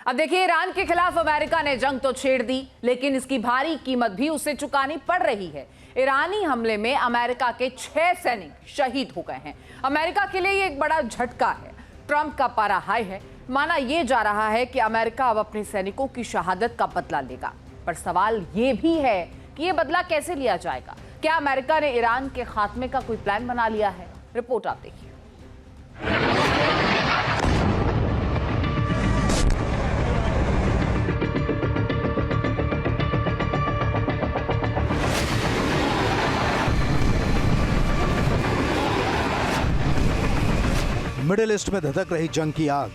अब देखिए, ईरान के खिलाफ अमेरिका ने जंग तो छेड़ दी, लेकिन इसकी भारी कीमत भी उसे चुकानी पड़ रही है। ईरानी हमले में अमेरिका के 6 सैनिक शहीद हो गए हैं। अमेरिका के लिए ये एक बड़ा झटका है। ट्रंप का पारा हाई है। माना यह जा रहा है कि अमेरिका अब अपने सैनिकों की शहादत का बदला लेगा, पर सवाल ये भी है कि यह बदला कैसे लिया जाएगा। क्या अमेरिका ने ईरान के खात्मे का कोई प्लान बना लिया है? रिपोर्ट आप देखिए। मिडिल ईस्ट में धधक रही जंग की आग।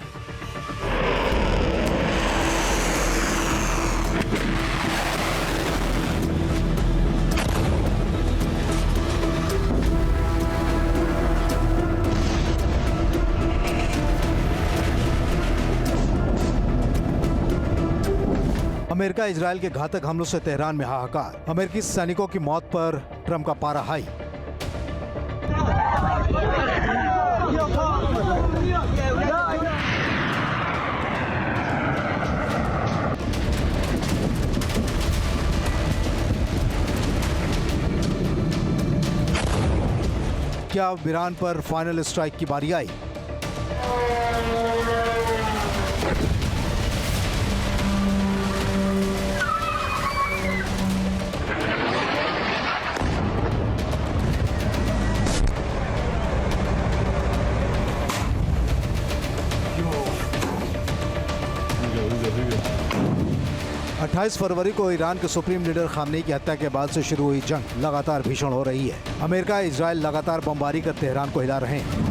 अमेरिका इजरायल के घातक हमलों से तेहरान में हाहाकार। अमेरिकी सैनिकों की मौत पर ट्रंप का पारा हाई। क्या अब ईरान पर फाइनल स्ट्राइक की बारी आई? अट्ठाईस फरवरी को ईरान के सुप्रीम लीडर खामनेई की हत्या के बाद से शुरू हुई जंग लगातार भीषण हो रही है। अमेरिका इजरायल लगातार बमबारी कर तेहरान को हिला रहे हैं।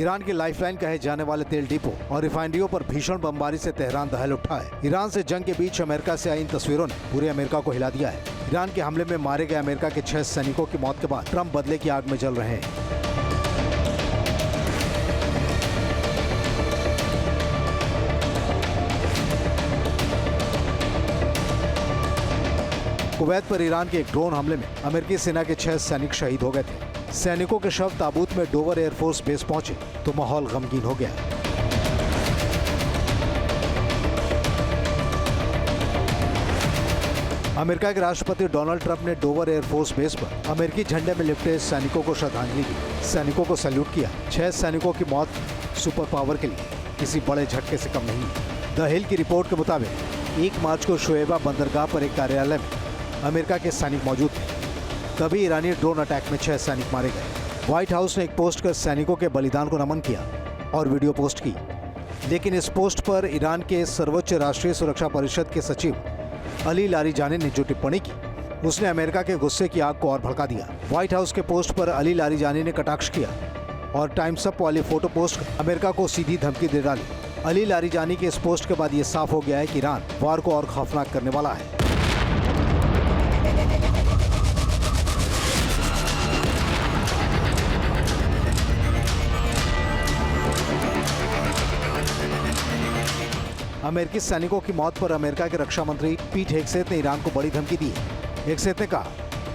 ईरान की लाइफलाइन कहे जाने वाले तेल डिपो और रिफाइनरियों पर भीषण बमबारी से तेहरान दहल उठा है। ईरान से जंग के बीच अमेरिका से आई इन तस्वीरों ने पूरे अमेरिका को हिला दिया है। ईरान के हमले में मारे गए अमेरिका के 6 सैनिकों की मौत के बाद ट्रंप बदले की आग में जल रहे हैं। कुवैत पर ईरान के एक ड्रोन हमले में अमेरिकी सेना के 6 सैनिक शहीद हो गए थे। सैनिकों के शव ताबूत में डोवर एयरफोर्स बेस पहुंचे तो माहौल गमगीन हो गया। अमेरिका के राष्ट्रपति डोनाल्ड ट्रंप ने डोवर एयरफोर्स बेस पर अमेरिकी झंडे में लिपटे सैनिकों को श्रद्धांजलि दी, सैनिकों को सैल्यूट किया। 6 सैनिकों की मौत सुपर पावर के लिए किसी बड़े झटके से कम नहीं है। द हिल की रिपोर्ट के मुताबिक 1 मार्च को शुएबा बंदरगाह पर एक कार्यालय में अमेरिका के सैनिक मौजूद थे, तभी ईरानी ड्रोन अटैक में 6 सैनिक मारे गए। व्हाइट हाउस ने एक पोस्ट कर सैनिकों के बलिदान को नमन किया और वीडियो पोस्ट की, लेकिन इस पोस्ट पर ईरान के सर्वोच्च राष्ट्रीय सुरक्षा परिषद के सचिव अली लारिजानी ने जो टिप्पणी की, उसने अमेरिका के गुस्से की आग को और भड़का दिया। व्हाइट हाउस के पोस्ट पर अली लारिजानी ने कटाक्ष किया और टाइम्स अप वाली फोटो पोस्ट अमेरिका को सीधी धमकी दे डाली। अली लारिजानी के इस पोस्ट के बाद ये साफ हो गया है कि ईरान वार को और खौफनाक करने वाला है। अमेरिकी सैनिकों की मौत पर अमेरिका के रक्षा मंत्री पीट हेगसेथ ने ईरान को बड़ी धमकी दी है। हेगसेथ ने कहा,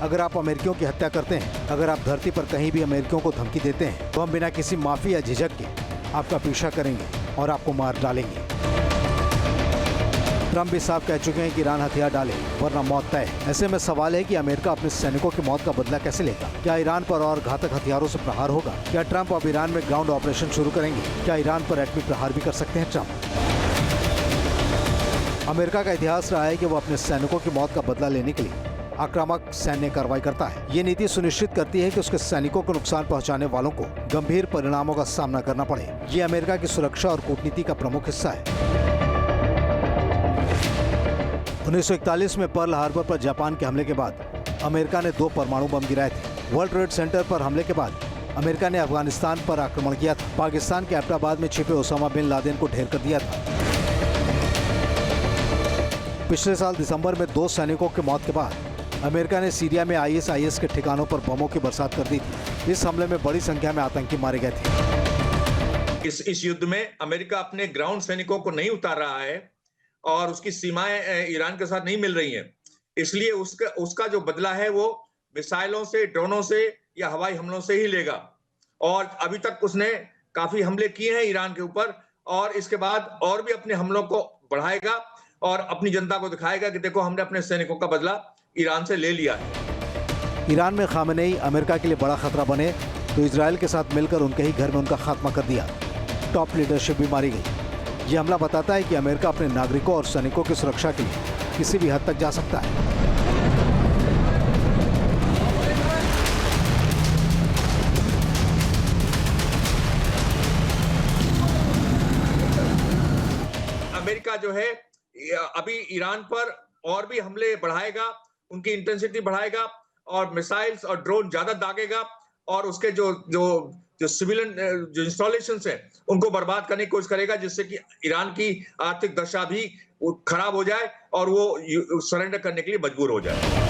अगर आप अमेरिकियों की हत्या करते हैं, अगर आप धरती पर कहीं भी अमेरिकियों को धमकी देते हैं, तो हम बिना किसी माफी या झिझक के आपका पीछा करेंगे और आपको मार डालेंगे। ट्रंप भी साफ कह चुके हैं कि ईरान हथियार डाले वरना मौत तय है। ऐसे में सवाल है कि अमेरिका अपने सैनिकों की मौत का बदला कैसे लेगा? क्या ईरान पर और घातक हथियारों से प्रहार होगा? क्या ट्रंप अब ईरान में ग्राउंड ऑपरेशन शुरू करेंगे? क्या ईरान पर एटमी प्रहार भी कर सकते हैं ट्रंप? अमेरिका का इतिहास रहा है कि वो अपने सैनिकों की मौत का बदला लेने के लिए आक्रामक सैन्य कार्रवाई करता है। ये नीति सुनिश्चित करती है कि उसके सैनिकों को नुकसान पहुंचाने वालों को गंभीर परिणामों का सामना करना पड़े। ये अमेरिका की सुरक्षा और कूटनीति का प्रमुख हिस्सा है। 1941 में पर्ल हार्बर पर जापान के हमले के बाद अमेरिका ने 2 परमाणु बम गिराए थे। वर्ल्ड ट्रेड सेंटर पर हमले के बाद अमेरिका ने अफगानिस्तान पर आक्रमण किया था। पाकिस्तान के एबटाबाद में छिपे ओसामा बिन लादेन को ढेर कर दिया था। पिछले साल दिसंबर में 2 सैनिकों की मौत के बाद अमेरिका ने सीरिया में ISIS के ठिकानों पर बमों की बरसात कर दी थी। इस हमले में बड़ी संख्या में आतंकी मारे गए थे। इस युद्ध में अमेरिका अपने ग्राउंड सैनिकों को नहीं उतार रहा है और उसकी सीमाएं ईरान के साथ नहीं मिल रही हैं, इसलिए उसका जो बदला है वो मिसाइलों से, ड्रोनों से या हवाई हमलों से ही लेगा। और अभी तक उसने काफी हमले किए हैं ईरान के ऊपर और इसके बाद और भी अपने हमलों को बढ़ाएगा और अपनी जनता को दिखाएगा कि देखो हमने अपने सैनिकों का बदला ईरान से ले लिया है। ईरान में खामेनेई अमेरिका के लिए बड़ा खतरा बने तो इजराइल के साथ मिलकर उनके ही घर में उनका खात्मा कर दिया। टॉप लीडरशिप भी मारी गई। ये हमला बताता है कि अमेरिका अपने नागरिकों और सैनिकों की सुरक्षा के लिए किसी भी हद तक जा सकता है। अमेरिका जो है अभी ईरान पर और भी हमले बढ़ाएगा, उनकी इंटेंसिटी बढ़ाएगा और मिसाइल्स और ड्रोन ज्यादा दागेगा और उसके जो सिविलियन जो इंस्टॉलेशंस हैं उनको बर्बाद करने की कोशिश करेगा, जिससे कि ईरान की आर्थिक दशा भी खराब हो जाए और वो सरेंडर करने के लिए मजबूर हो जाए।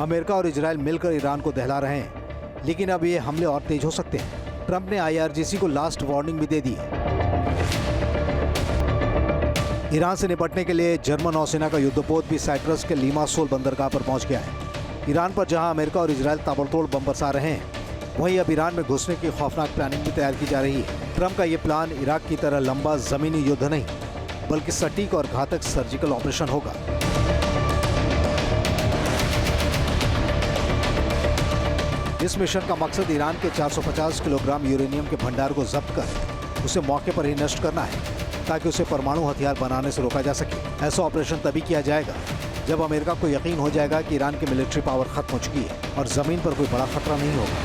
अमेरिका और इजराइल मिलकर ईरान को दहला रहे हैं, लेकिन अब ये हमले और तेज हो सकते हैं। ट्रंप ने IRGC को लास्ट वार्निंग भी दे दी है। ईरान से निपटने के लिए जर्मन नौसेना का युद्धपोत भी साइप्रस के लिमासोल बंदरगाह पर पहुंच गया है। ईरान पर जहां अमेरिका और इजराइल ताबड़तोड़ बम बरसा रहे हैं, वहीं अब ईरान में घुसने की खौफनाक प्लानिंग भी तैयार की जा रही है। ट्रंप का ये प्लान इराक की तरह लंबा जमीनी युद्ध नहीं, बल्कि सटीक और घातक सर्जिकल ऑपरेशन होगा। इस मिशन का मकसद ईरान के 450 किलोग्राम यूरेनियम के भंडार को जब्त कर उसे मौके पर ही नष्ट करना है, ताकि उसे परमाणु हथियार बनाने से रोका जा सके। ऐसा ऑपरेशन तभी किया जाएगा जब अमेरिका को यकीन हो जाएगा कि ईरान की मिलिट्री पावर खत्म हो चुकी है और जमीन पर कोई बड़ा खतरा नहीं होगा।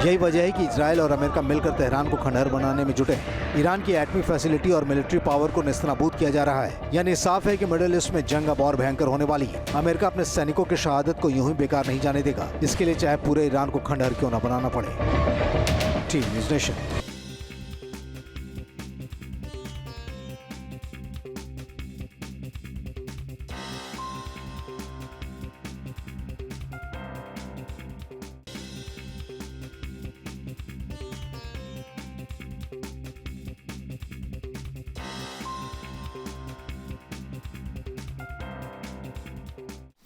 यही वजह है कि इजराइल और अमेरिका मिलकर तेहरान को खंडहर बनाने में जुटे हैं। ईरान की एटमी फैसिलिटी और मिलिट्री पावर को नेस्तनाबूद किया जा रहा है। यानी साफ है कि मिडिल ईस्ट में जंग अब और भयंकर होने वाली है। अमेरिका अपने सैनिकों की शहादत को यूं ही बेकार नहीं जाने देगा, इसके लिए चाहे पूरे ईरान को खंडहर क्यों न बनाना पड़े। Team news nation.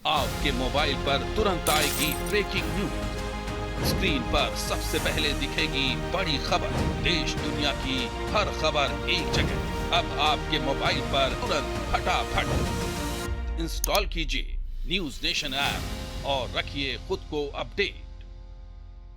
आपके मोबाइल पर तुरंत आएगी ब्रेकिंग न्यूज। स्क्रीन पर सबसे पहले दिखेगी बड़ी खबर। देश दुनिया की हर खबर एक जगह। अब आपके मोबाइल पर तुरंत फटाफट इंस्टॉल कीजिए न्यूज़ नेशन ऐप और रखिए खुद को अपडेट।